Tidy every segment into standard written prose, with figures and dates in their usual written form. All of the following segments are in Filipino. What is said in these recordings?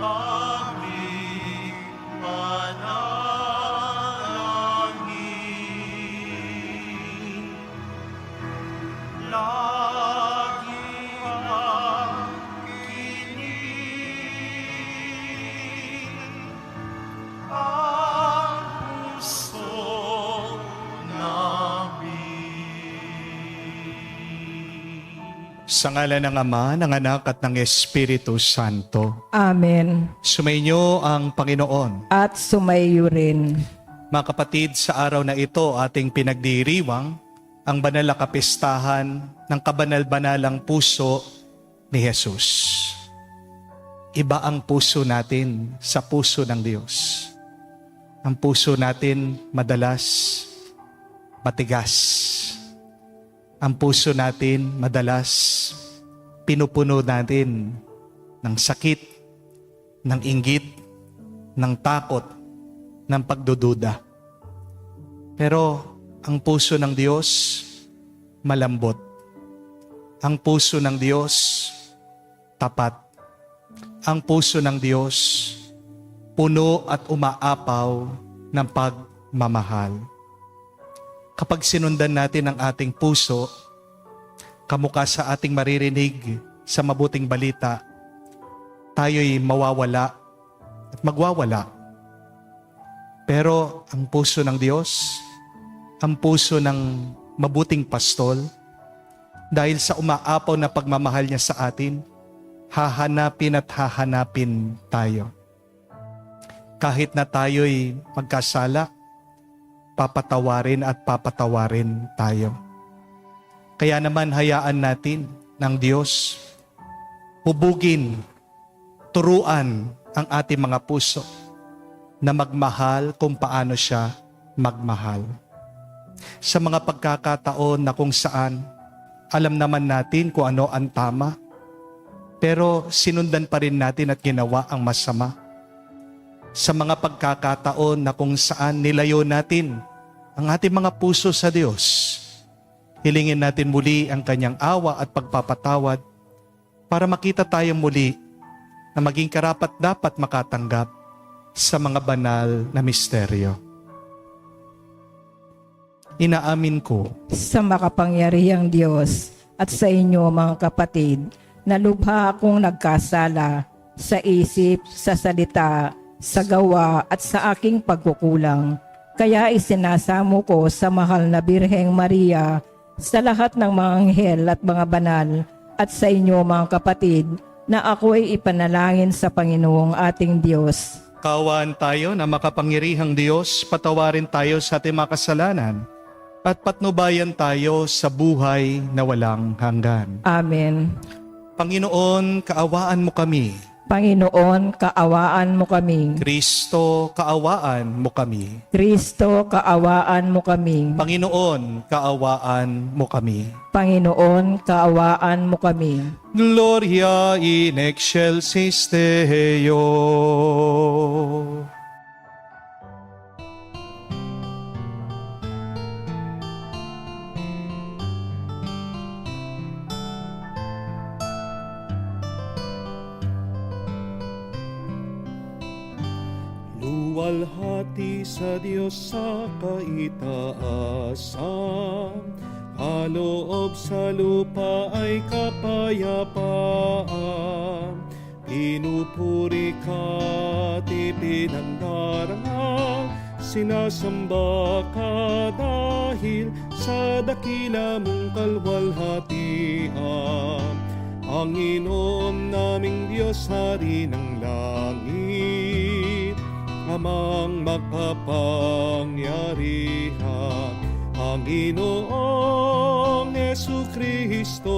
aming panalangin. Lagi makinig ang puso namin. Sa ngalan ng Ama, ng Anak at ng Espiritu Santo. Amen. Sumainyo ang Panginoon. At sumayo rin. Mga kapatid, sa araw na ito ating pinagdiriwang ang banal na kapistahan ng kabanal-banalang puso ni Jesus. Iba ang puso natin sa puso ng Diyos. Ang puso natin madalas matigas. Ang puso natin madalas pinupuno natin ng sakit, ng inggit, ng takot, ng pagdududa. Pero ang puso ng Diyos malambot. Ang puso ng Diyos tapat. Ang puso ng Diyos puno at umaapaw ng pagmamahal. Kapag sinundan natin ang ating puso, kamukha sa ating maririnig sa mabuting balita, tayo'y mawawala at magwawala. Pero ang puso ng Diyos, ang puso ng mabuting pastol, dahil sa umaapaw na pagmamahal niya sa atin, hahanapin at hahanapin tayo. Kahit na tayo'y magkasala, papatawarin at papatawarin tayo. Kaya naman hayaan natin ng Diyos hubugin, turuan ang ating mga puso na magmahal kung paano siya magmahal. Sa mga pagkakataon na kung saan alam naman natin kung ano ang tama, pero sinundan pa rin natin at ginawa ang masama. Sa mga pagkakataon na kung saan nilayo natin ang ating mga puso sa Diyos, hilingin natin muli ang kanyang awa at pagpapatawad para makita tayo muli na maging karapat-dapat makatanggap sa mga banal na misteryo. Inaamin ko Sa makapangyarihang Diyos at sa inyo mga kapatid, na lubha akong nagkasala sa isip, sa salita, sa gawa at sa aking pagkukulang. Kaya isinasamo ko sa mahal na Birheng Maria, sa lahat ng mga anghel at mga banal, at sa inyo mga kapatid, na ako ay ipanalangin sa Panginoong ating Diyos. kaawaan tayo na makapangyarihang Diyos, patawarin tayo sa ating mga kasalanan at patnubayan tayo sa buhay na walang hanggan. Amen. Panginoon, kaawaan mo kami. Panginoon, kaawaan mo kami. Kristo, kaawaan mo kami. Kristo, kaawaan mo kami. Panginoon, kaawaan mo kami. Panginoon, kaawaan mo kami. Gloria in excelsis Deo. Luwalhati sa Diyos sa kaitaasan, kaloob sa lupa ay kapayapaan. Pinupuri ka at ipinandarama, sinasamba ka dahil sa dakila mong kalwalhatian. Panginoon naming Diyos, Hari ng langit, Amang makapangyarihan, Panginoong Jesucristo,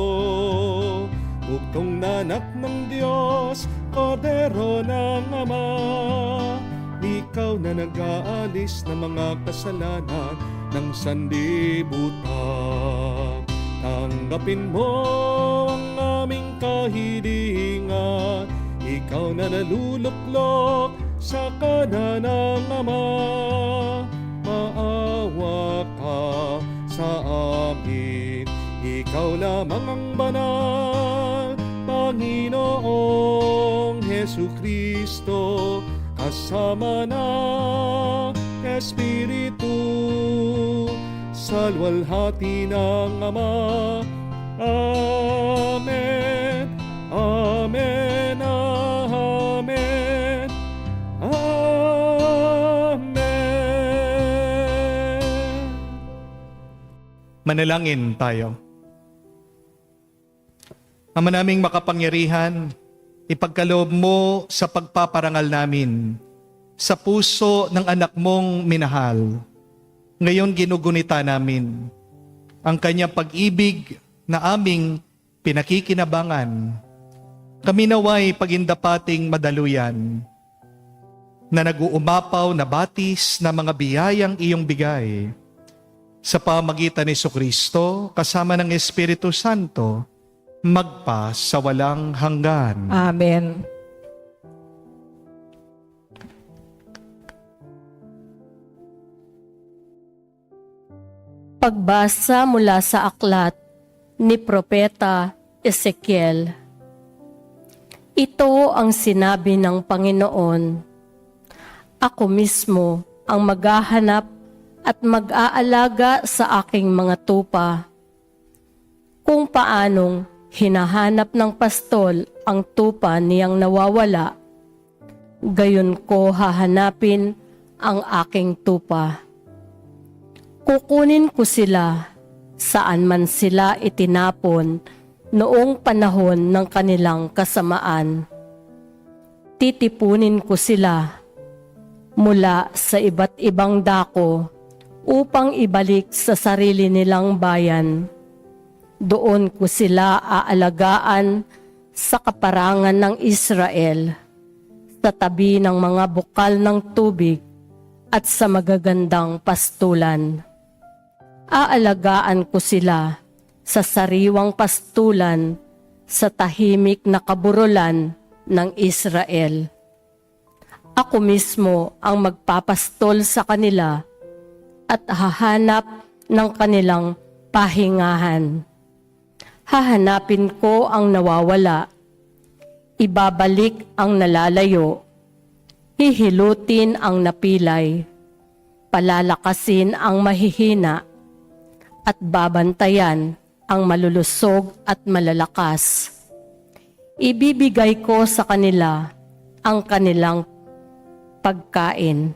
bugtong na anak ng Diyos, Kordero ng Ama. Ikaw na nag-aalis ng mga kasalanan ng sanlibutan. Tanggapin mo ang aming kahilingan, ikaw na naluluklok sa kanan ng Ama. Maawa ka sa amin, ikaw lamang ang banal, Panginoong Jesucristo, kasama ng Espiritu, sa luwalhati ng Ama. Amen. Amen. Amen. Amen. Manalangin tayo. Ama naming makapangyarihan, ipagkaloob mo sa pagpaparangal namin sa puso ng anak mong minahal. Ngayon ginugunita namin ang kanyang pag-ibig na aming pinakikinabangan. Kami naway pagindapating madaluyan na nag-uumapaw na batis na mga biyayang iyong bigay sa pamagitan ni Jesucristo kasama ng Espiritu Santo magpa sa walang hanggan. Amen. Pagbasa mula sa aklat ni Propeta Ezekiel. Ito ang sinabi ng Panginoon: Ako mismo ang maghahanap at mag-aalaga sa aking mga tupa. Kung paanong hinahanap ng pastol ang tupa niyang nawawala, gayon ko hahanapin ang aking tupa. Kukunin ko sila saan man sila itinapon noong panahon ng kanilang kasamaan. Titipunin ko sila mula sa iba't ibang dako upang ibalik sa sarili nilang bayan. Doon ko sila aalagaan sa kaparangan ng Israel, sa tabi ng mga bukal ng tubig at sa magagandang pastulan. Aalagaan ko sila sa sariwang pastulan sa tahimik na kaburulan ng Israel. Ako mismo ang magpapastol sa kanila at hahanap ng kanilang pahingahan. Hahanapin ko ang nawawala, ibabalik ang nalalayo, hihilutin ang napilay, palalakasin ang mahihina, at babantayan ang malulusog at malalakas. Ibibigay ko sa kanila ang kanilang pagkain.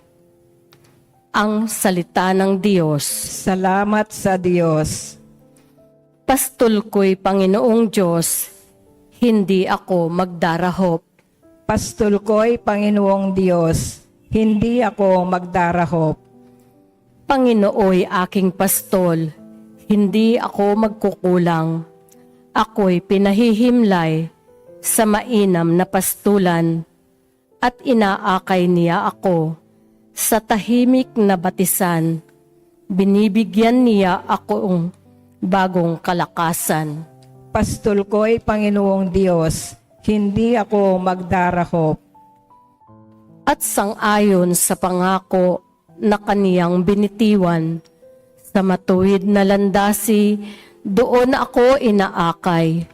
Ang salita ng Diyos. Salamat sa Diyos. Pastol ko'y Panginoong Diyos, hindi ako magdarahop. Pastol ko'y Panginoong Diyos, hindi ako magdarahop. Panginooy aking pastol, hindi ako magkukulang. Ako'y pinahihimlay sa mainam na pastulan at inaakay niya ako sa tahimik na batisan. Binibigyan niya akong bagong kalakasan. Pastol ko'y Panginoong Diyos, hindi ako magdarahop. At sang-ayon sa pangako na kaniyang binitiwan, sa matuwid na landasi, doon ako inaakay,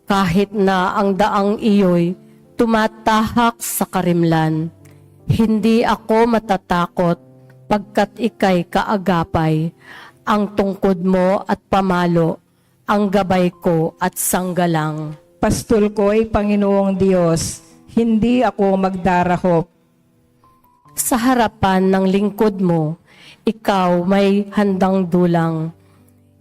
kahit na ang daang iyo'y tumatahak sa karimlan. Hindi ako matatakot, pagkat ika'y kaagapay, ang tungkod mo at pamalo, ang gabay ko at sanggalang. Pastol ko'y Panginoong Diyos, hindi ako magdarahop. Sa harapan ng lingkod mo, ikaw may handang dulang.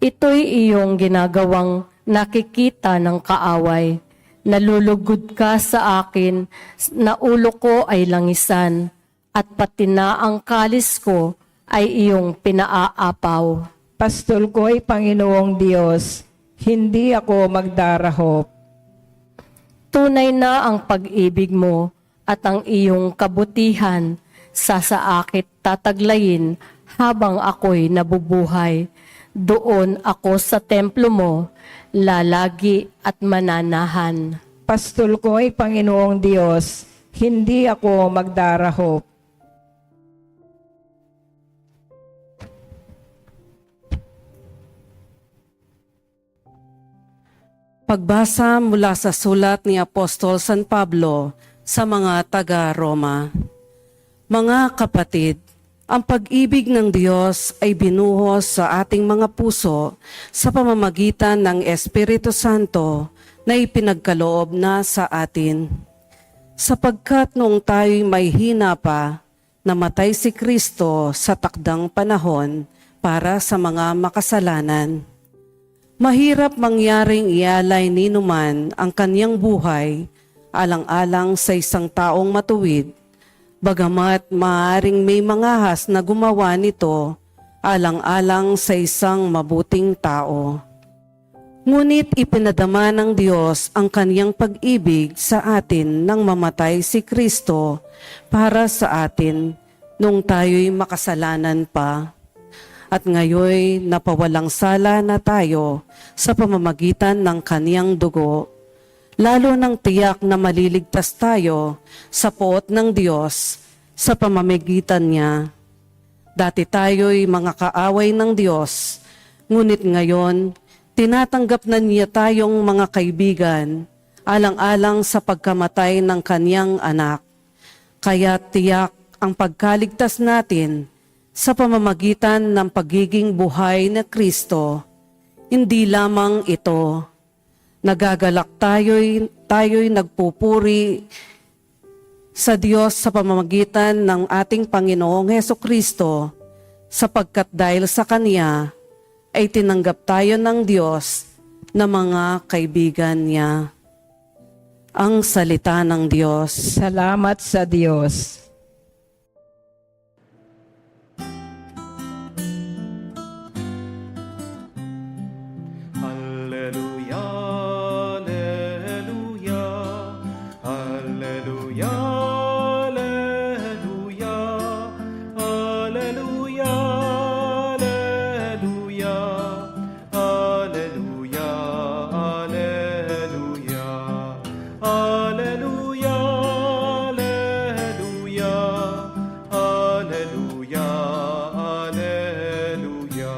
Ito'y iyong ginagawang nakikita ng kaaway. Nalulugod ka sa akin, na ulo ko ay langisan, at pati na ang kalis ko ay iyong pinaaapaw. Pastol ko'y Panginoong Diyos, hindi ako magdarahop. Tunay na ang pag-ibig mo at ang iyong kabutihan, sasaakit tataglayin habang ako'y nabubuhay. Doon ako sa templo mo, lalagi at mananahan. Pastol ko'y Panginoong Diyos, hindi ako magdarahop. Pagbasa mula sa sulat ni Apostol San Pablo sa mga taga-Roma. Mga kapatid, ang pag-ibig ng Diyos ay binuhos sa ating mga puso sa pamamagitan ng Espiritu Santo na ipinagkaloob na sa atin. Sapagkat noong tayo'y may hina pa, namatay si Kristo sa takdang panahon para sa mga makasalanan. Mahirap mangyaring ialay ni numan ang kanyang buhay alang-alang sa isang taong matuwid, bagamat maaaring may mangahas na gumawa nito alang-alang sa isang mabuting tao. Ngunit ipinadama ng Diyos ang kaniyang pag-ibig sa atin nang mamatay si Kristo para sa atin nung tayo'y makasalanan pa. At ngayoy napawalang sala na tayo sa pamamagitan ng kaniyang dugo, lalo nang tiyak na maliligtas tayo sa poot ng Diyos sa pamamagitan niya. Dati tayo'y mga kaaway ng Diyos, ngunit ngayon, tinatanggap na niya tayong mga kaibigan, alang-alang sa pagkamatay ng kaniyang anak. Kaya tiyak ang pagkaligtas natin sa pamamagitan ng pagiging buhay na Kristo. Hindi lamang ito, nagagalak tayo'y nagpupuri sa Diyos sa pamamagitan ng ating Panginoong Hesukristo, sapagkat dahil sa Kanya ay tinanggap tayo ng Diyos na mga kaibigan niya. Ang salita ng Diyos. Salamat sa Diyos. Alleluia, alleluia, alleluia, alleluia, alleluia, alleluia, alleluia, alleluia, alleluia, alleluia, alleluia, alleluia.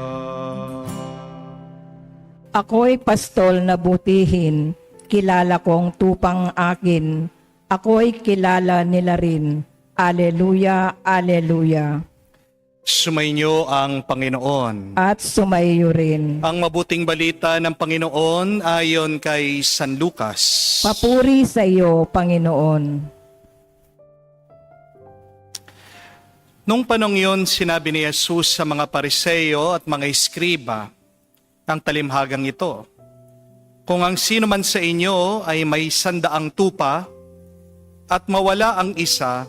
Ako'y pastol na butihin, kilala kong tupang akin. Ako'y kilala nila rin. Aleluya, aleluya. Sumainyo ang Panginoon. At sumayo rin. Ang mabuting balita ng Panginoon ayon kay San Lucas. Papuri sa iyo, Panginoon. Nung panong yun, sinabi ni Jesus sa mga Pariseo at mga Eskriba ang talimhagang ito. Kung ang sino man sa inyo ay may 100 tupa at mawala ang isa,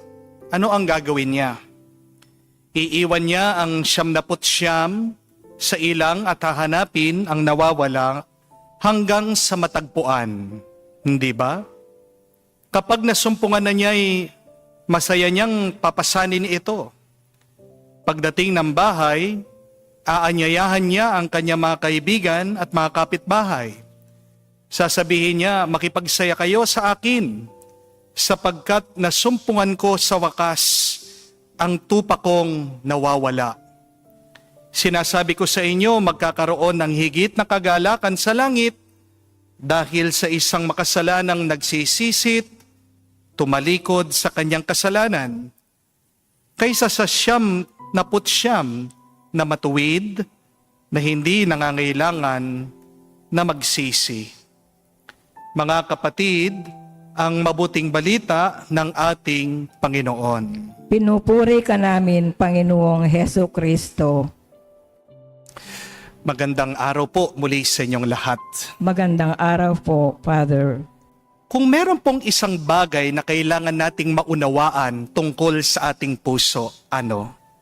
ano ang gagawin niya? Iiwan niya ang 99 sa ilang at hahanapin ang nawawala hanggang sa matagpuan. Hindi ba? Kapag nasumpungan na niya ay masaya niyang papasanin ito. Pagdating ng bahay, aanyayahan niya ang kanyang mga kaibigan at mga kapitbahay. Sasabihin niya, makipagsaya kayo sa akin, sapagkat nasumpungan ko sa wakas ang tupa kong nawawala. Sinasabi ko sa inyo, magkakaroon ng higit na kagalakan sa langit dahil sa isang makasalanang nagsisisit, tumalikod sa kanyang kasalanan, kaysa sa 99 na matuwid na hindi nangangailangan na magsisi. Mga kapatid, ang mabuting balita ng ating Panginoon. Pinupuri ka namin, Panginoong Heso Kristo. Magandang araw po muli sa inyong lahat. Magandang araw po, Father. Kung meron pong isang bagay na kailangan nating maunawaan tungkol sa ating puso,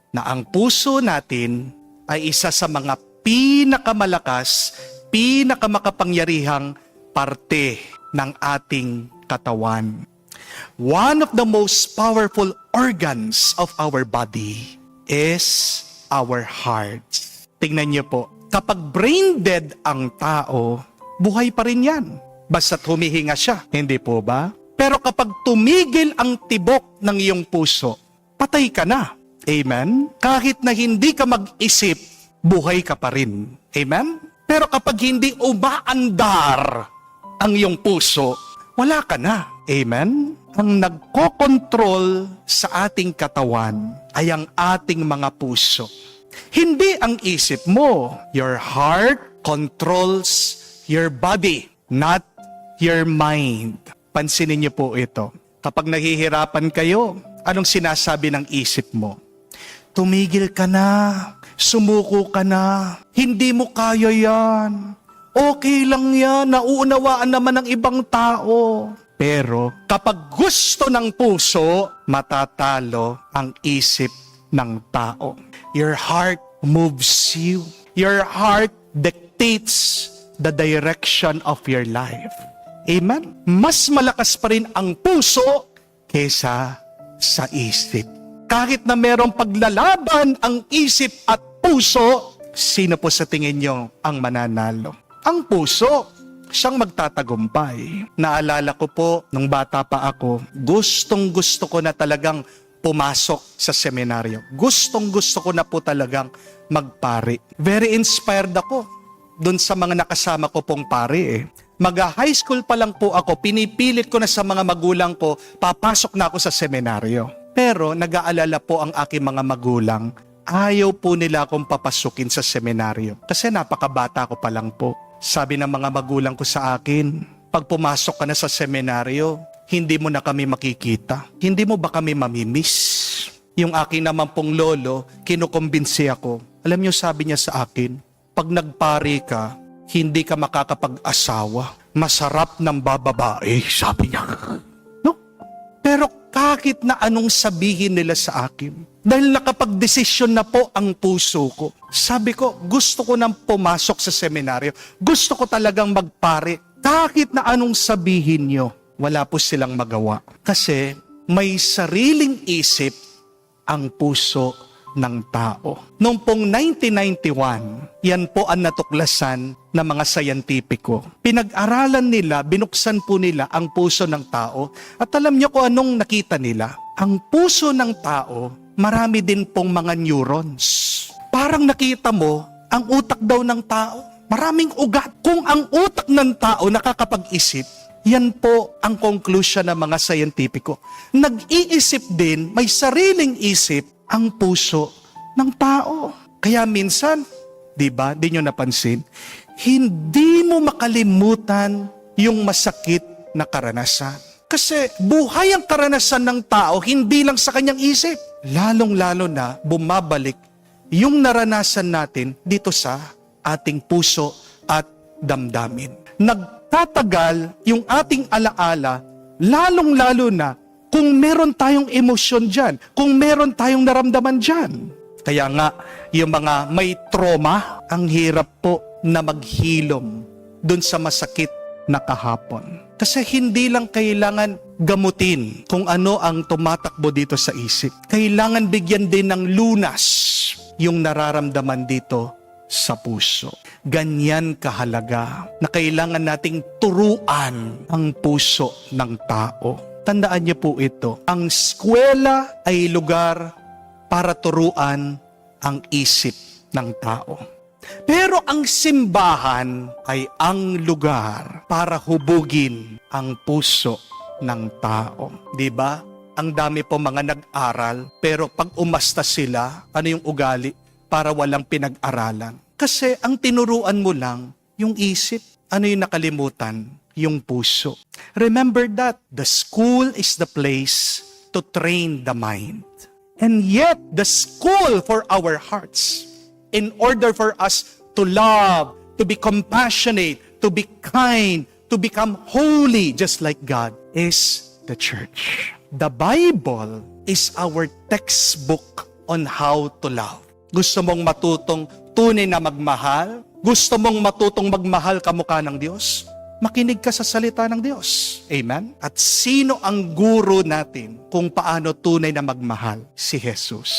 na ang puso natin ay isa sa mga pinakamalakas, pinakamakapangyarihang parte ng ating katawan. One of the most powerful organs of our body is our heart. Tingnan niyo po, kapag brain dead ang tao, buhay pa rin yan. Basta't humihinga siya, hindi po ba? Pero kapag tumigil ang tibok ng iyong puso, patay ka na. Amen? Kahit na hindi ka mag-isip, buhay ka pa rin. Amen? Pero kapag hindi umaandar ang iyong puso, wala ka na. Amen? ang nagkokontrol sa ating katawan ay ang ating mga puso. Hindi ang isip mo. Your heart controls your body, not your mind. Pansinin niyo po ito. Kapag nahihirapan kayo, anong sinasabi ng isip mo? Tumigil ka na, sumuko ka na, hindi mo kaya yan. Okay lang yan, nauunawaan naman ng ibang tao. Pero kapag gusto ng puso, matatalo ang isip ng tao. Your heart moves you. Your heart dictates the direction of your life. Amen? Mas malakas pa rin ang puso kesa sa isip. Kahit na merong paglalaban ang isip at puso, sino po sa tingin nyo ang mananalo? Ang puso, siyang magtatagumpay. Naalala ko po, nung bata pa ako, gustong-gusto ko na talagang pumasok sa seminaryo. Gustong-gusto ko na po talagang magpari. Very inspired ako doon sa mga nakasama ko pong pari. Mag-high school pa lang po ako, pinipilit ko na sa mga magulang ko, papasok na ako sa seminaryo. Pero nag-aalala po ang aking mga magulang, ayaw po nila akong papasukin sa seminaryo. Kasi napakabata ko pa lang po. Sabi ng mga magulang ko sa akin, pag pumasok ka na sa seminaryo, hindi mo na kami makikita. Hindi mo ba kami mamimiss? Yung aking naman pong lolo, kinukumbinsi ako. Alam niyo, sabi niya sa akin, pag nagpari ka, hindi ka makakapag-asawa. Masarap ng bababae, sabi niya. No? Pero kahit na anong sabihin nila sa akin, dahil nakapag-desisyon na po ang puso ko, sabi ko, gusto ko nang pumasok sa seminaryo. Gusto ko talagang magpari. Kahit na anong sabihin nyo, wala po silang magawa. Kasi may sariling isip ang puso ng tao. Noong pong 1991, yan po ang natuklasan ng mga sayantipiko. Pinag-aralan nila, binuksan po nila ang puso ng tao. At alam niyo kung anong nakita nila? Ang puso ng tao, marami din pong mga neurons. Parang nakita mo, ang utak daw ng tao, maraming ugat. Kung ang utak ng tao nakakapag-isip, yan po ang conclusion ng mga sayantipiko. Nag-iisip din, may sariling isip, ang puso ng tao. Kaya minsan, di ba, di nyo napansin, hindi mo makalimutan yung masakit na karanasan. Kasi buhay ang karanasan ng tao, hindi lang sa kanyang isip. Lalong-lalo na bumabalik yung naranasan natin dito sa ating puso at damdamin. Nagtatagal yung ating alaala, lalong-lalo na kung meron tayong emosyon dyan, kung meron tayong naramdaman dyan. Kaya nga, yung mga may trauma, ang hirap po na maghilom dun sa masakit na kahapon. Kasi hindi lang kailangan gamutin kung ano ang tumatakbo dito sa isip. Kailangan bigyan din ng lunas yung nararamdaman dito sa puso. Ganyan kahalaga na kailangan nating turuan ang puso ng tao. Tandaan niyo po ito, ang eskwela ay lugar para turuan ang isip ng tao. Pero ang simbahan ay ang lugar para hubugin ang puso ng tao. Diba? Ang dami po mga nag-aral, pero pag umasta sila, ano yung ugali? Para walang pinag-aralan. Kasi ang tinuruan mo lang, yung isip. Ano yung nakalimutan? Yung puso. Remember that the school is the place to train the mind. And yet, the school for our hearts, in order for us to love, to be compassionate, to be kind, to become holy, just like God, is the church. The Bible is our textbook on how to love. Gusto mong matutong tunay na magmahal? Gusto mong matutong magmahal kamukha ng Diyos? Makinig ka sa salita ng Diyos. Amen? At sino ang guro natin kung paano tunay na magmahal? Si Jesus.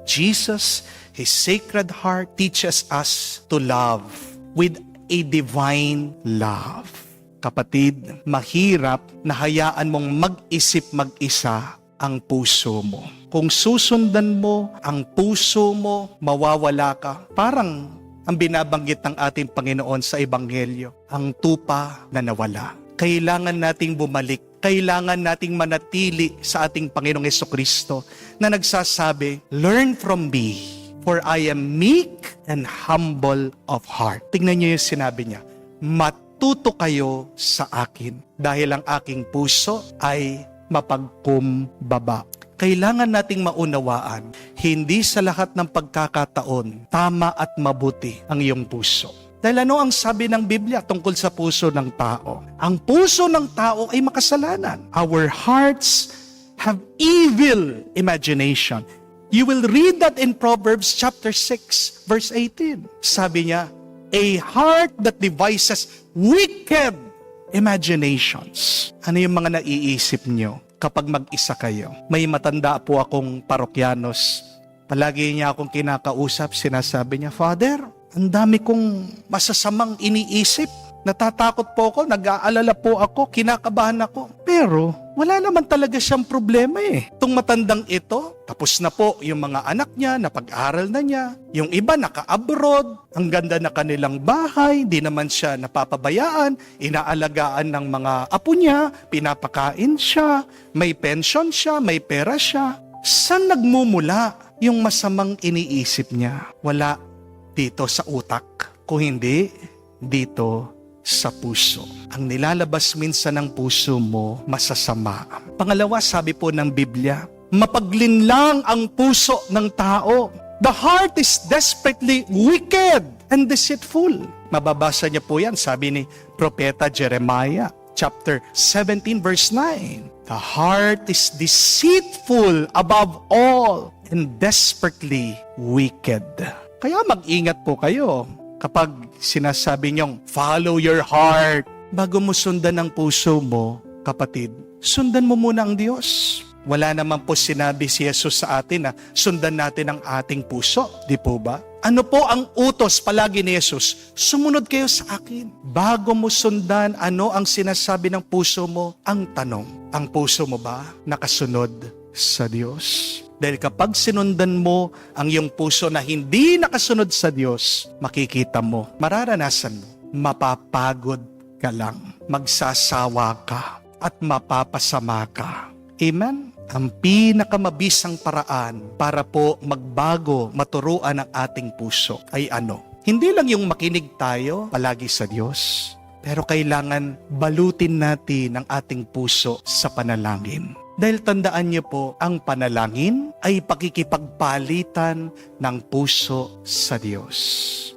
Jesus, His Sacred Heart teaches us to love with a divine love. Kapatid, mahirap na hayaan mong mag-isip mag-isa ang puso mo. Kung susundan mo ang puso mo, mawawala ka. Parang ang binabanggit ng ating Panginoon sa Ebanghelyo, ang tupa na nawala. Kailangan nating bumalik. kailangan nating manatili sa ating Panginoong Hesukristo na nagsasabi, "Learn from me, for I am meek and humble of heart." Tingnan niyo yung sinabi niya, matuto kayo sa akin dahil ang aking puso ay mapagkumbaba. Kailangan nating maunawaan, hindi sa lahat ng pagkakataon, tama at mabuti ang iyong puso. Dahil ano ang sabi ng Biblia tungkol sa puso ng tao? Ang puso ng tao ay makasalanan. Our hearts have evil imagination. You will read that in Proverbs chapter 6, verse 18. Sabi niya, a heart that devises wicked imaginations. Ano yung mga naiisip niyo kapag mag-isa kayo? May matanda po akong parokyanos. Palagi niya akong kinakausap, sinasabi niya, "Father, ang dami kong masasamang iniisip. Natatakot po ako, nag-aalala po ako, kinakabahan ako." Pero wala naman talaga siyang problema eh. Itong matandang ito, tapos na po yung mga anak niya, napag-aral na niya. Yung iba naka-abroad, ang ganda na kanilang bahay, di naman siya napapabayaan, inaalagaan ng mga apo niya, pinapakain siya, may pension siya, may pera siya. Saan nagmumula yung masamang iniisip niya? Wala dito sa utak, kung hindi dito sa puso. Ang nilalabas minsan ng puso mo, masasama. Pangalawa, sabi po ng Biblia, mapaglinlang ang puso ng tao. The heart is desperately wicked and deceitful. Mababasa niya po yan, sabi ni Propeta Jeremiah, chapter 17, verse 9. The heart is deceitful above all and desperately wicked. Kaya mag-ingat po kayo kapag sinasabi niyong, follow your heart. Bago mo sundan ang puso mo, kapatid, sundan mo muna ang Diyos. Wala naman po sinabi si Jesus sa atin na sundan natin ang ating puso. Di po ba? Ano po ang utos palagi ni Jesus? Sumunod kayo sa akin. Bago mo sundan, ano ang sinasabi ng puso mo? Ang tanong, ang puso mo ba nakasunod sa Diyos? Dahil kapag sinundan mo ang iyong puso na hindi nakasunod sa Diyos, makikita mo, mararanasan mo, mapapagod ka lang, magsasawa ka, at mapapasama ka. Amen? Ang pinakamabisang paraan para po magbago, maturuan ang ating puso ay ano? Hindi lang yung makinig tayo palagi sa Diyos, pero kailangan balutin natin ang ating puso sa panalangin. Dahil tandaan niyo po, ang panalangin ay pakikipagpalitan ng puso sa Diyos.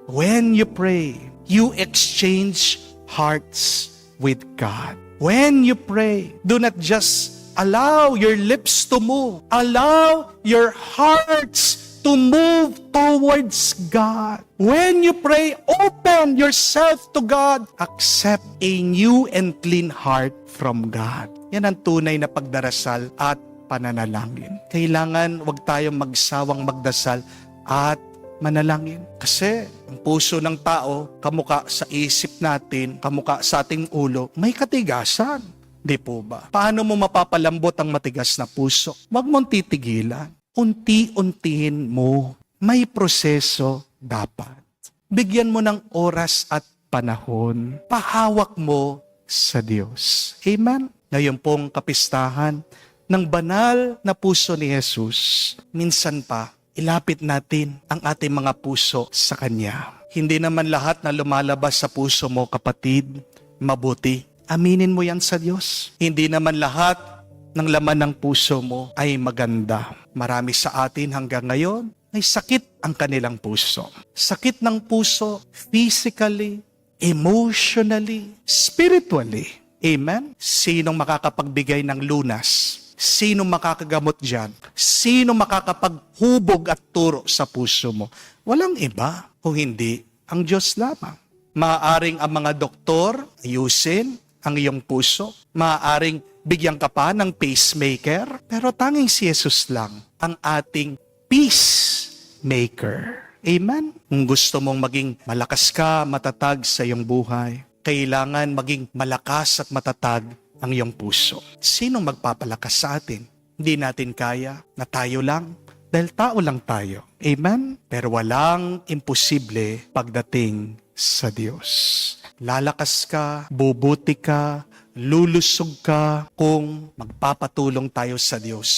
When you pray, you exchange hearts with God. When you pray, do not just allow your lips to move. Allow your hearts to move towards God. When you pray, open yourself to God. Accept a new and clean heart from God. Yan ang tunay na pagdarasal at pananalangin. Kailangan wag tayong magsawang magdasal at manalangin. Kasi ang puso ng tao, kamuka sa isip natin, kamuka sa ating ulo, may katigasan. Di po ba? Paano mo mapapalambot ang matigas na puso? Huwag mong titigilan. Unti-untiin mo. May proseso dapat. Bigyan mo ng oras at panahon. Pahawak mo sa Diyos. Amen? Ngayon pong kapistahan ng banal na puso ni Jesus, minsan pa, ilapit natin ang ating mga puso sa Kanya. Hindi naman lahat na lumalabas sa puso mo, kapatid, mabuti. Aminin mo yan sa Diyos. Hindi naman lahat ng laman ng puso mo ay maganda. Marami sa atin hanggang ngayon ay sakit ang kanilang puso. Sakit ng puso physically, emotionally, spiritually. Amen? Sinong makakapagbigay ng lunas? Sinong makakagamot dyan? Sinong makakapaghubog at turo sa puso mo? Walang iba kung hindi ang Diyos lamang. Maaaring ang mga doktor ayusin ang iyong puso. Maaaring bigyan ka pa ng pacemaker. Pero tanging si Jesus lang ang ating peacemaker. Amen? Kung gusto mong maging malakas ka, matatag sa iyong buhay, kailangan maging malakas at matatag ang iyong puso. Sinong magpapalakas sa atin? Hindi natin kaya na tayo lang. Dahil tao lang tayo. Amen? Pero walang imposible pagdating sa Diyos. Lalakas ka, bubuti ka, lulusog ka kung magpapatulong tayo sa Diyos,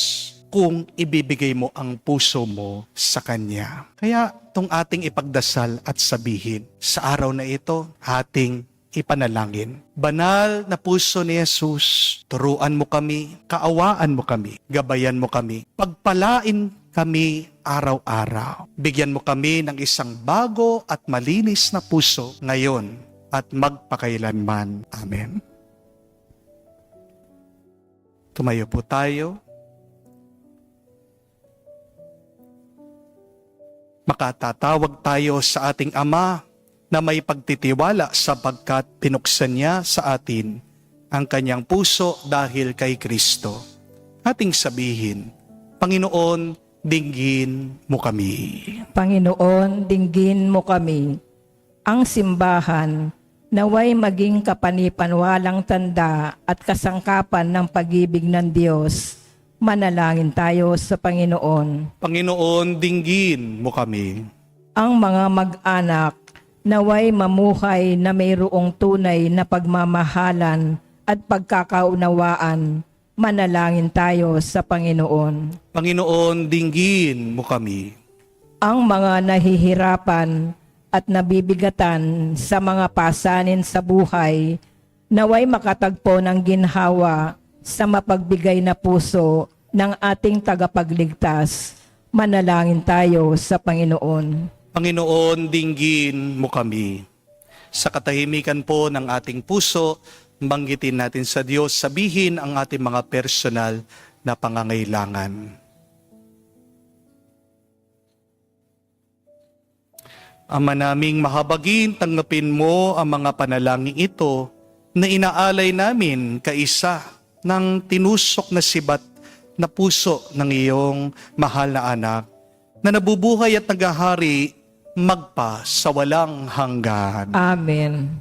kung ibibigay mo ang puso mo sa Kanya. Kaya itong ating ipagdasal at sabihin, sa araw na ito, ating ipanalangin. Banal na puso ni Jesus, turuan mo kami, kaawaan mo kami, gabayan mo kami, pagpalain kami araw-araw. Bigyan mo kami ng isang bago at malinis na puso ngayon at magpakailanman. Amen. Tumayo po tayo. Makatatawag tayo sa ating Ama na may pagtitiwala sapagkat pinuksan niya sa atin ang kanyang puso dahil kay Kristo. Ating sabihin, Panginoon, dinggin mo kami. Panginoon, dinggin mo kami. Ang simbahan, naway maging kapanipanwalang tanda at kasangkapan ng pag-ibig ng Diyos. Manalangin tayo sa Panginoon. Panginoon, dinggin mo kami. Ang mga mag-anak, naway mamuhay na mayroong tunay na pagmamahalan at pagkakaunawaan. Manalangin tayo sa Panginoon. Panginoon, dinggin mo kami. Ang mga nahihirapan at nabibigatan sa mga pasanin sa buhay, naway makatagpo ng ginhawa sa mapagbigay na puso ng ating tagapagligtas. Manalangin tayo sa Panginoon. Panginoon, dinggin mo kami. Sa katahimikan po ng ating puso, banggitin natin sa Diyos, sabihin ang ating mga personal na pangangailangan. Ama naming mahabagin, tanggapin mo ang mga panalangin ito na inaalay namin kaisa ng tinusok na sibat na puso ng iyong mahal na anak na nabubuhay at naghahari magpa sa walang hanggan. Amen.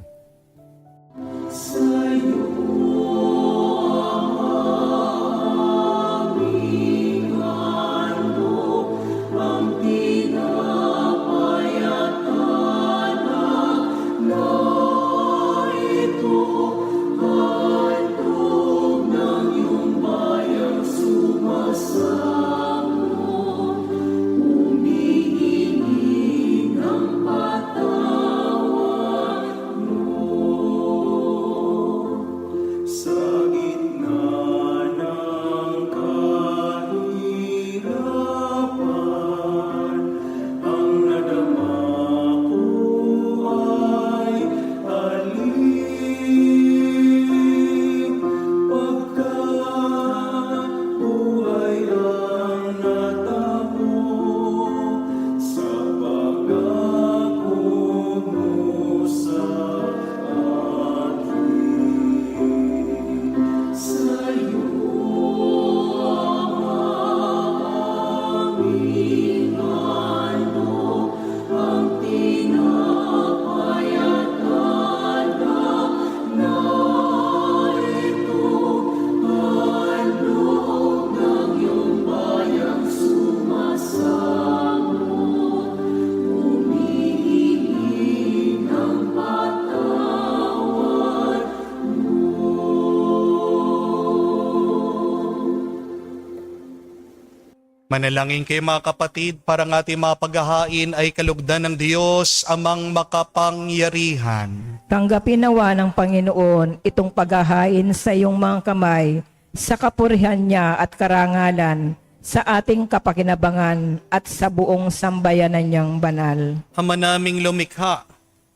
Manalangin kayo mga kapatid, para ng ating mga paghahain ay kalugdan ng Diyos amang makapangyarihan. Tanggapin nawa ng Panginoon itong paghahain sa iyong mga kamay sa kapurihan niya at karangalan sa ating kapakinabangan at sa buong sambayanan niyang banal. Ama naming lumikha,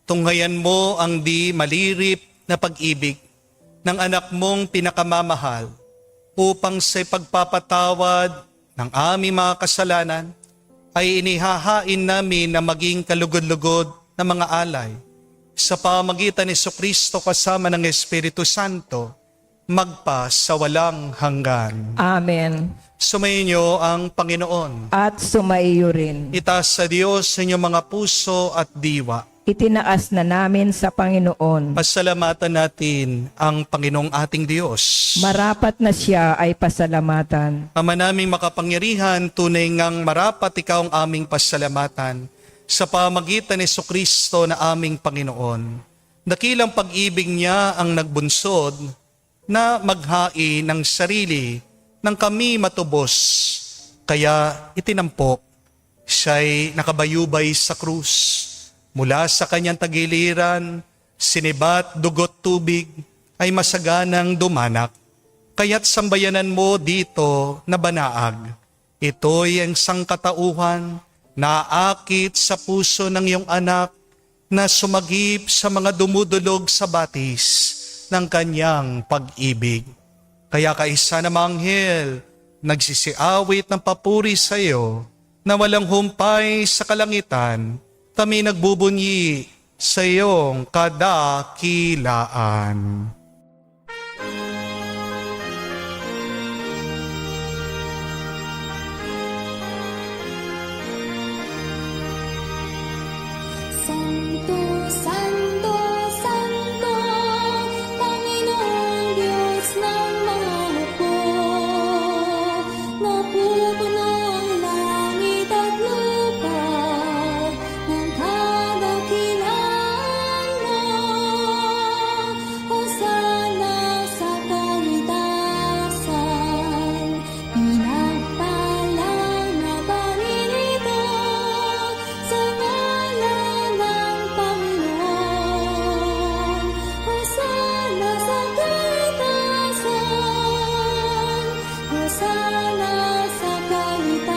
tunghayan mo ang di malirip na pag-ibig ng anak mong pinakamamahal upang sa pagpapatawad ng aming mga kasalanan ay inihahain namin na maging kalugod-lugod na mga alay sa pamagitan ni Jesucristo kasama ng Espiritu Santo magpa sa walang hanggan. Amen. Sumayin niyo ang Panginoon. At sumaiyo rin. Itaas sa Diyos sa inyong mga puso at diwa. Itinaas na namin sa Panginoon. Pasalamatan natin ang Panginoong ating Diyos. Marapat na siya ay pasalamatan. Ama naming makapangyarihan, tunay ngang marapat ikaw ang aming pasalamatan sa pamagitan ni Jesucristo na aming Panginoon. Dakilang pag-ibig niya ang nagbunsod na maghain ng sarili nang kami matubos. Kaya itinampok, siya'y nakabayubay sa krus. Mula sa kanyang tagiliran, sinibat, dugot, tubig, ay masaganang dumanak. Kaya't sambayanan mo dito na banaag. Ito'y ang sangkatauhan na aakit sa puso ng iyong anak na sumagip sa mga dumudulog sa batis ng kanyang pag-ibig. Kaya kaisa na manghel, nagsisiawit ng papuri sa iyo na walang humpay sa kalangitan, kami nagbubunyi sa iyong kadakilaan. Santo, Santo, Santo, Panginoong Diyos ng mga hukbo. Napupuno ang langit at lupa ng kadakilaan mo. Hosana sa kaitasan, pinagpalang na paninito sa ngalan ng Panginoon. Hosana sa kaitasan, Hosana sa kaitasan.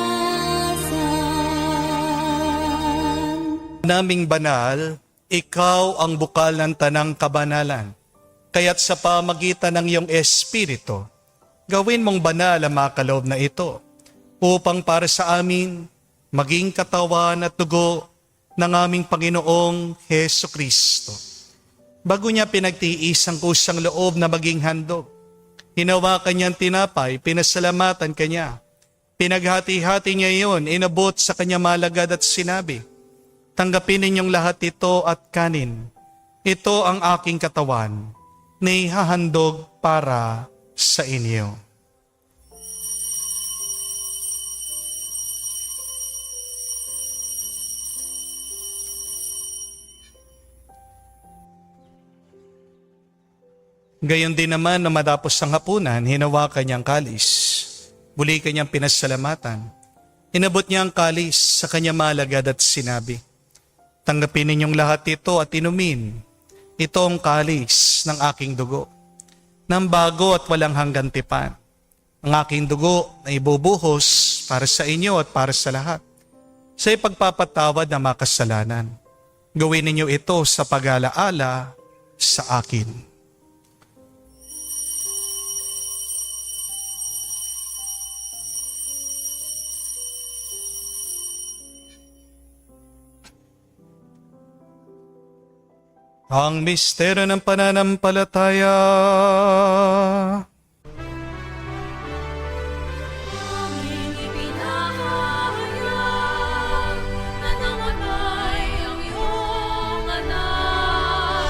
Naming banal, ikaw ang bukal ng tanang kabanalan. Kaya't sa pamagitan ng iyong espiritu, gawin mong banal ang mga kaloob na ito, upang para sa amin maging katawan at dugo ng aming Panginoong Heso Kristo. Bago niya pinagtiis ang kusang loob na maging handog, hinawakan niyang tinapay, pinasalamatan kanya. Pinaghati-hati niya iyon, inabot sa kanya malagad at sinabi, tanggapin ninyong lahat ito at kanin. Ito ang aking katawan na ihahandog para sa inyo. Gayon din naman na matapos ang hapunan, hinawakan niyang kalis. Muli kanyang pinasalamatan. Inabot niya ang kalis sa kanya malagad at sinabi, tanggapin ninyong lahat ito at inumin. Ito ang kalis ng aking dugo, ng bago at walang hanggang tipan. Ang aking dugo na ibubuhos para sa inyo at para sa lahat, sa ipagpapatawad ng mga kasalanan. Gawin ninyo ito sa pag-alaala sa akin. Ang misteryo ng pananampalataya. Aming ipinahayag na namatay ang iyong anak,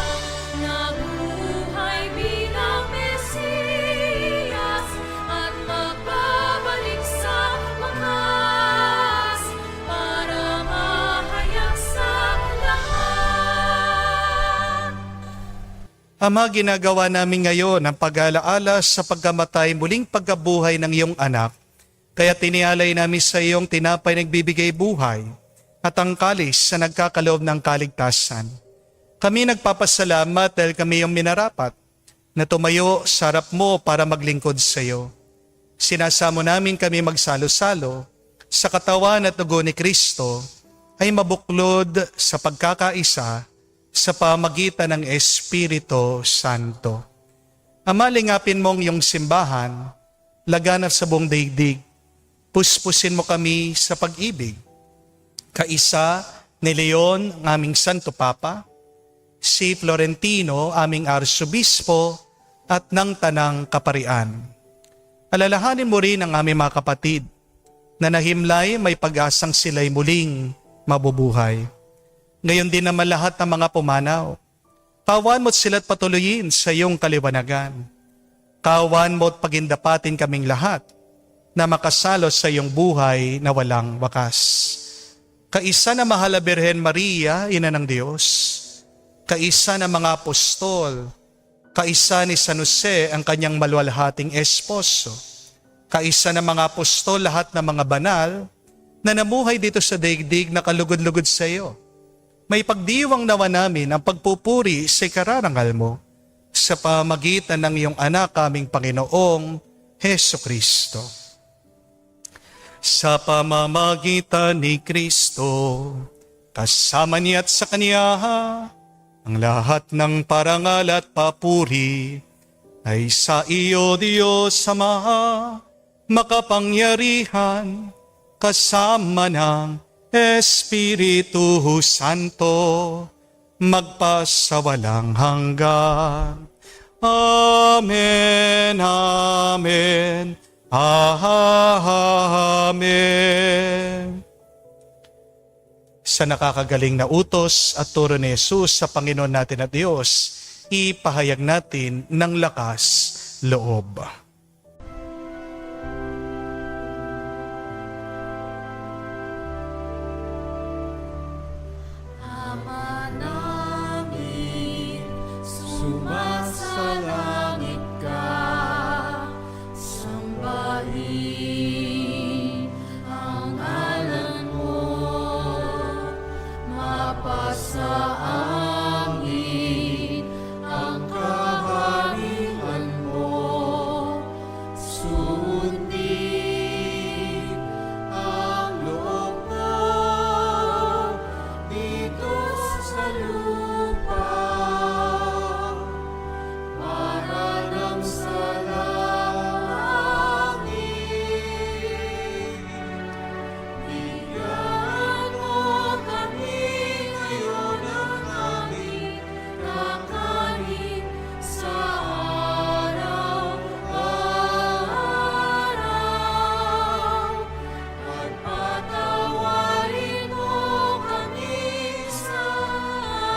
nabuhay bilang Mesiyas at magbabalik sa wakas para mahayag sa lahat. Ama, ginagawa namin ngayon ang pag-alaala sa pagkamatay muling pagkabuhay ng iyong anak. Kaya tinialay namin sa iyong tinapay nagbibigay buhay at ang kalis sa nagkakaloob ng kaligtasan. Kami nagpapasalamat dahil kami yung minarapat na tumayo sa harap mo para maglingkod sa iyo. Sinasamo namin kami magsalo-salo sa katawan at dugo ni Kristo ay mabuklod sa pagkakaisa sa pamagitan ng Espiritu Santo. Ama, lingapin mong iyong simbahan, laganap sa buong daigdig. Puspusin mo kami sa pag-ibig. Kaisa ni Leon, ang aming Santo Papa, si Florentino, aming Arsobispo, at ng Tanang Kaparian. Alalahanin mo rin ang aming mga kapatid na nahimlay may pag-asang sila'y muling mabubuhay. Ngayon din naman lahat ng mga pumanaw. Kawan mo't sila't patuloyin sa iyong kaliwanagan. Kawan mo't pagindapatin kaming lahat na makasalo sa iyong buhay na walang wakas. Kaisa na mahal na Birhen Maria, Ina ng Diyos. Kaisa na mga apostol Kaisa ni San Jose ang kanyang maluwalhating esposo. Kaisa ng mga apostol, lahat ng mga banal na namuhay dito sa daigdig na kalugod-lugod sa iyo. May pagdiwang nawa namin ang pagpupuri sa ikararangal mo sa pamagitan ng iyong anak kaming Panginoong Heso Kristo. Sa pamamagitan ni Kristo, kasama niya at sa Kanya, ang lahat ng parangal at papuri ay sa iyo, Diyos Ama, makapangyarihan, kasama ng Espiritu Santo, magpasawalang hanggan. Amen, amen, amen. Sa nakakagaling na utos at turo ni Jesus sa Panginoon natin at Diyos, ipahayag natin ng lakas loob. Ama namin, sumasalangit ka, sambahin ang ngalan mo, mapasa amin ang kaharian mo, sundin ang loob mo dito sa lupa para nang sa langit. Bigyan mo kami ngayon ng aming kakanin sa araw-araw. At patawarin mo kami sa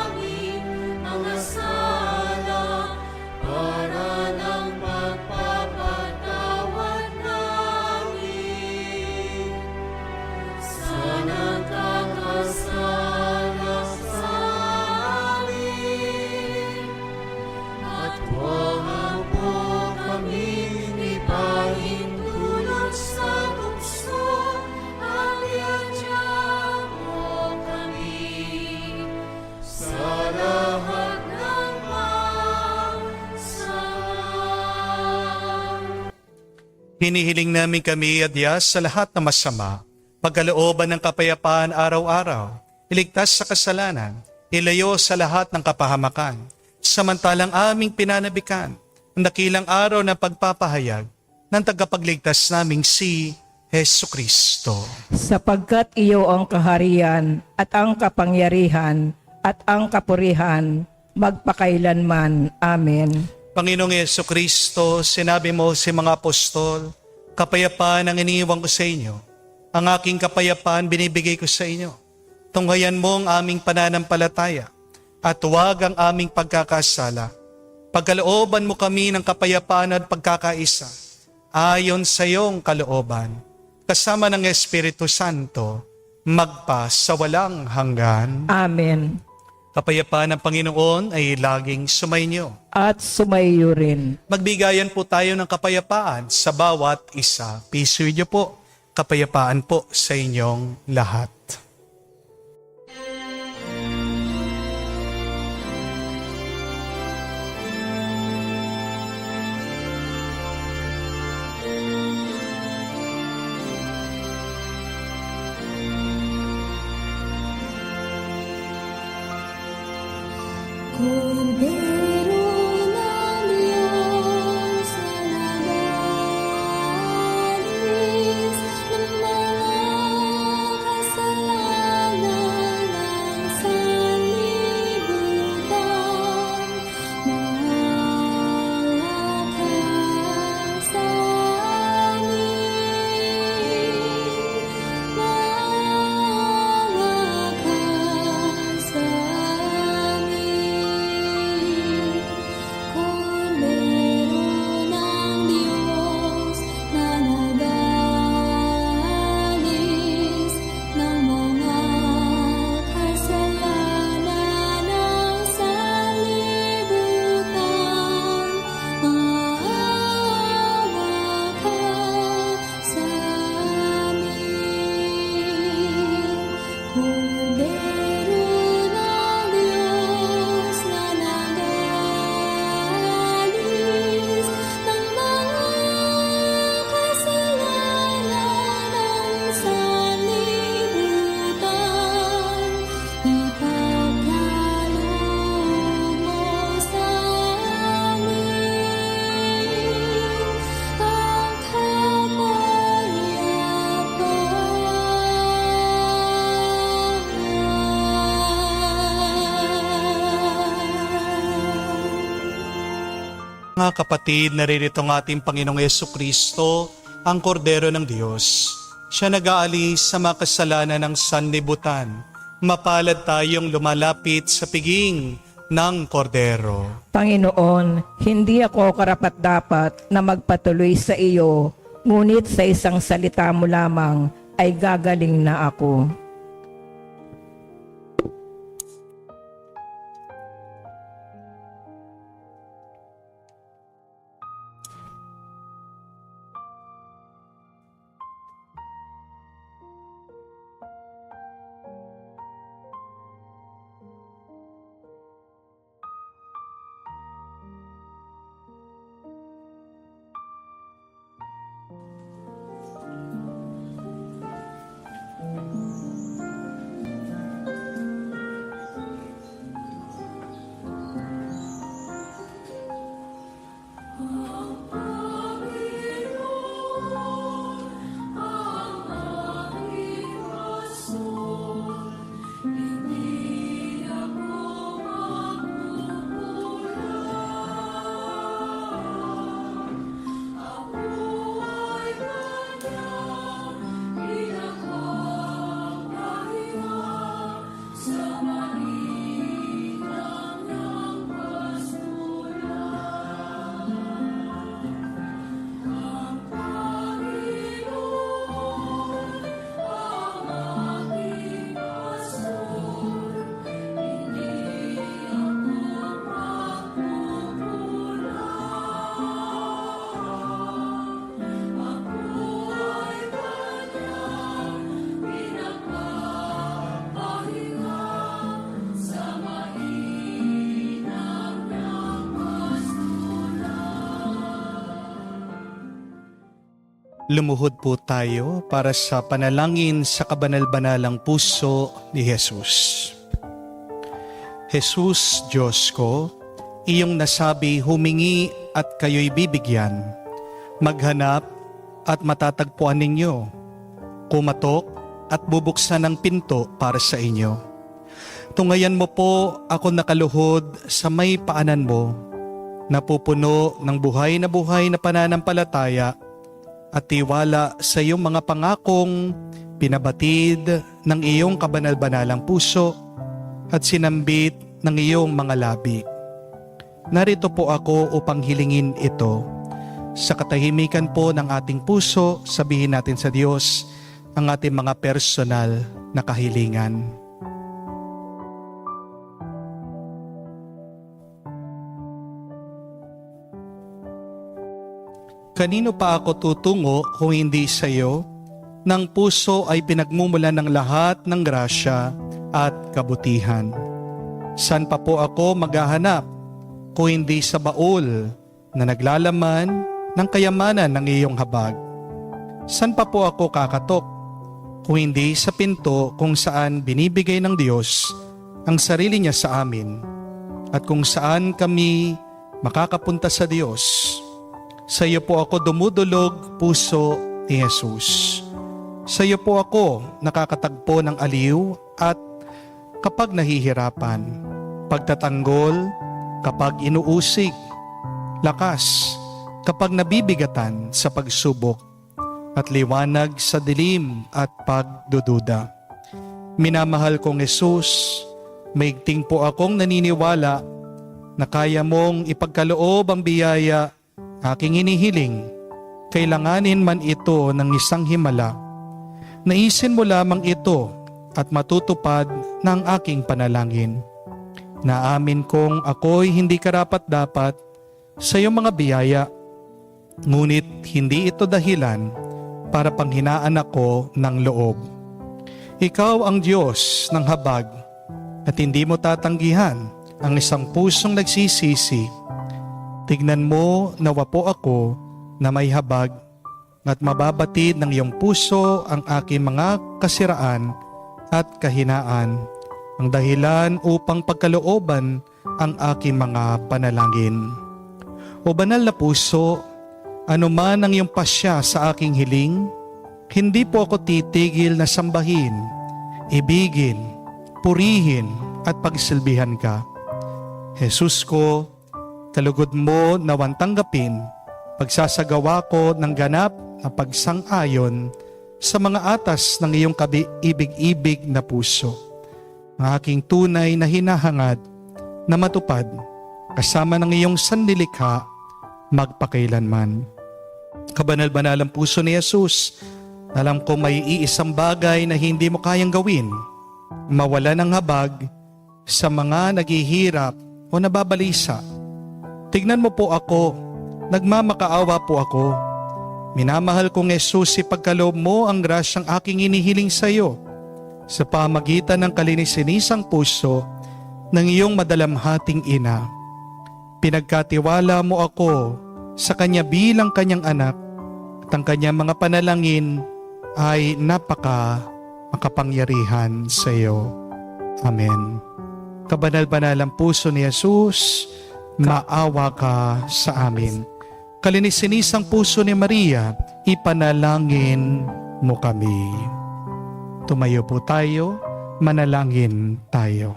aming mga sala para ng pagpapatawad namin sa nagkakasala sa amin. At huwag mo kaming ipahintulot sa tukso, at iadya mo kami sa lahat ng masama. Hinihiling namin kami, Adyas, sa lahat ng masama, pagkalooban ng kapayapaan araw-araw, iligtas sa kasalanan, ilayo sa lahat ng kapahamakan, samantalang aming pinanabikan ang dakilang araw ng pagpapahayag ng tagapagligtas naming si Heso Kristo. Sapagkat iyo ang kaharian at ang kapangyarihan at ang kapurihan magpakailanman. Amen. Panginoong Heso Kristo, sinabi mo sa mga apostol, kapayapaan ang iniiwan ko sa inyo. Ang aking kapayapaan binibigay ko sa inyo. Tunghayan mo ang aming pananampalataya at huwag ang aming pagkakasala. Pagkalooban mo kami ng kapayapaan at pagkakaisa, ayon sa iyong kalooban, kasama ng Espiritu Santo, magpa sa walang hanggan. Amen. Kapayapaan ng Panginoon ay laging sumainyo. At sumayo rin. Magbigayan po tayo ng kapayapaan sa bawat isa. Peace with you po. Kapayapaan po sa inyong lahat. Cordero ng Diyos na nagalis ng mga kasalanan. Mga kapatid, naririto ang ating Panginoong Yesukristo, ang Kordero ng Diyos. Siya nag-aalis sa mga kasalanan ng sanlibutan. Mapalad tayong lumalapit sa piging ng Kordero. Panginoon, hindi ako karapat-dapat na magpatuloy sa iyo, ngunit sa isang salita mo lamang ay gagaling na ako. Lumuhod po tayo para sa panalangin sa kabanal-banalang puso ni Jesus. Jesus, Diyos ko, iyong nasabi humingi at kayo'y bibigyan. Maghanap at matatagpuan ninyo. Kumatok at bubuksan ang pinto para sa inyo. Tungayan mo po ako nakaluhod sa may paanan mo, napupuno ng buhay na pananampalataya at tiwala sa iyong mga pangakong pinabatid ng iyong kabanal-banalang puso at sinambit ng iyong mga labi. Narito po ako upang hilingin ito. Sa katahimikan po ng ating puso, sabihin natin sa Diyos ang ating mga personal na kahilingan. Kanino pa ako tutungo kung hindi sa iyo? Ng puso ay pinagmumulan ng lahat ng grasya at kabutihan. Saan pa po ako maghahanap kung hindi sa baul na naglalaman ng kayamanan ng iyong habag? Saan pa po ako kakatok kung hindi sa pinto kung saan binibigay ng Diyos ang sarili niya sa amin at kung saan kami makakapunta sa Diyos? Sa iyo po ako dumudulog, puso ni Jesus. Sa iyo po ako nakakatagpo ng aliw at kapag nahihirapan, pagtatanggol kapag inuusig, lakas kapag nabibigatan sa pagsubok, at liwanag sa dilim at pagdududa. Minamahal kong Jesus, maigting po akong naniniwala na kaya mong ipagkaloob ang biyaya aking hinihiling, kailanganin man ito ng isang himala. Naisin mo lamang ito at matutupad ng aking panalangin. Naamin kong ako'y hindi karapat-dapat sa iyong mga biyaya, ngunit hindi ito dahilan para panghinaan ako ng loob. Ikaw ang Diyos ng habag at hindi mo tatanggihan ang isang pusong nagsisisi. Tignan mo na wapo ako na may habag at mababatid ng iyong puso ang aking mga kasiraan at kahinaan, ang dahilan upang pagkalooban ang aking mga panalangin. O banal na puso, anuman ang iyong pasya sa aking hiling, hindi po ako titigil na sambahin, ibigin, purihin at pagsilbihan ka. Jesus ko, Kalugod mo nawan tanggapin, pagsasagawa ko ng ganap na pagsang-ayon sa mga atas ng iyong ibig-ibig na puso. Ang aking tunay na hinahangad na matupad kasama ng iyong sanlilikha magpakailanman. Kabanal-banalang puso ni Jesus, alam ko may iisang bagay na hindi mo kayang gawin, mawala ng habag sa mga naghihirap o nababalisa. Tignan mo po ako, nagmamakaawa po ako. Minamahal kong Jesus, ipagkaloob mo ang grasyang aking inihiling sa iyo sa pamagitan ng kalinisin-isang puso ng iyong madalamhating ina. Pinagkatiwala mo ako sa kanya bilang kanyang anak at ang kanyang mga panalangin ay makapangyarihan sa iyo. Amen. Kabanal-banalang puso ni Jesus, maawa ka sa amin. Kalinisin-isang puso ni Maria, ipanalangin mo kami. Tumayo po tayo, manalangin tayo.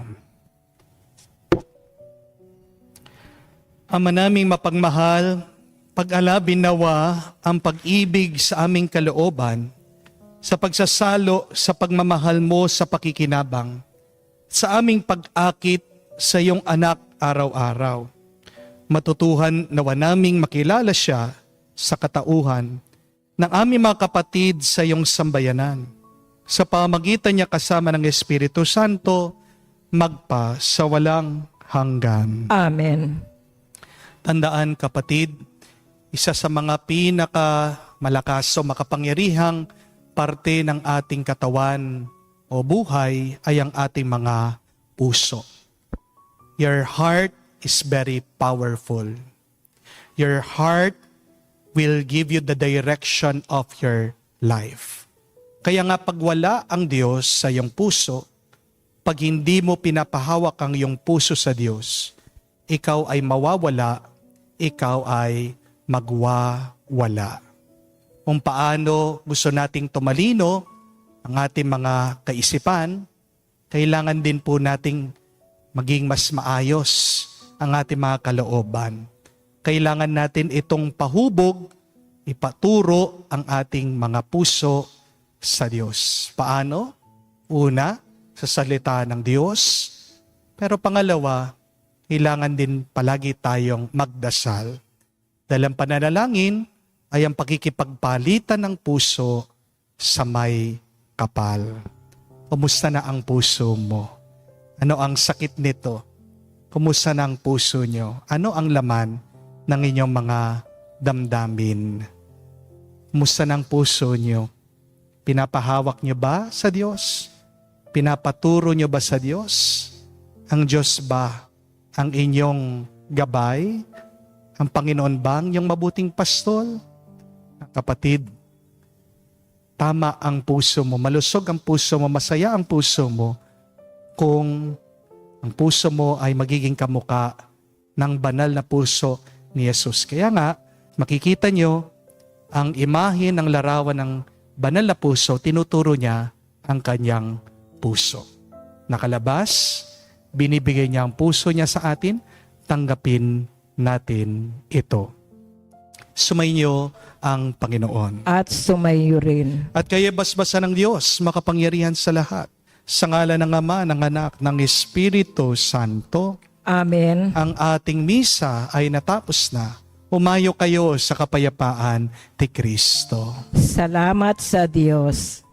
Ama naming mapagmahal, pag-alabin nawa ang pag-ibig sa aming kalooban, sa pagsasalo sa pagmamahal mo sa pakikinabang, sa aming pag-akit sa iyong anak araw-araw. Matutuhan nawa naming makilala siya sa katauhan ng aming mga kapatid sa iyong sambayanan. Sa pamagitan niya kasama ng Espiritu Santo, magpa sa walang hanggan. Amen. Tandaan kapatid, isa sa mga pinakamalakas o makapangyarihang parte ng ating katawan o buhay ay ang ating mga puso. Your heart is very powerful. Your heart will give you the direction of your life. Kaya nga pag wala ang Diyos sa iyong puso, pag hindi mo pinapahawak ang iyong puso sa Diyos, ikaw ay mawawala, ikaw ay magwawala. Kung paano gusto nating tumalino ang ating mga kaisipan, kailangan din po nating maging mas maayos ang ating mga kalooban. Kailangan natin itong pahubog, ipaturo ang ating mga puso sa Diyos. Paano? Una, sa salita ng Diyos. Pero pangalawa, kailangan din palagi tayong magdasal. Dahil ang pananalangin ay ang pakikipagpalitan ng puso sa may kapal. Kumusta na ang puso mo? Ano ang sakit nito? Kumusta na ang puso nyo? Ano ang laman ng inyong mga damdamin? Kumusta na ang puso nyo? Pinapahawak nyo ba sa Diyos? Pinapaturo nyo ba sa Diyos? Ang Diyos ba ang inyong gabay? Ang Panginoon ba ang inyong mabuting pastol? Kapatid, tama ang puso mo, malusog ang puso mo, masaya ang puso mo kung ang puso mo ay magiging kamuka ng banal na puso ni Jesus. Kaya nga, makikita nyo ang imahe ng larawan ng banal na puso, tinuturo niya ang kanyang puso. Nakalabas, binibigay niya ang puso niya sa atin, tanggapin natin ito. Sumainyo ang Panginoon. At sumayo rin. At kayo basbasa ng Diyos, makapangyarihan sa lahat, sa ngalan ng Ama, ng Anak, ng Espiritu Santo. Amen. Ang ating misa ay natapos na. Umayo kayo sa kapayapaan ni Kristo. Salamat sa Diyos.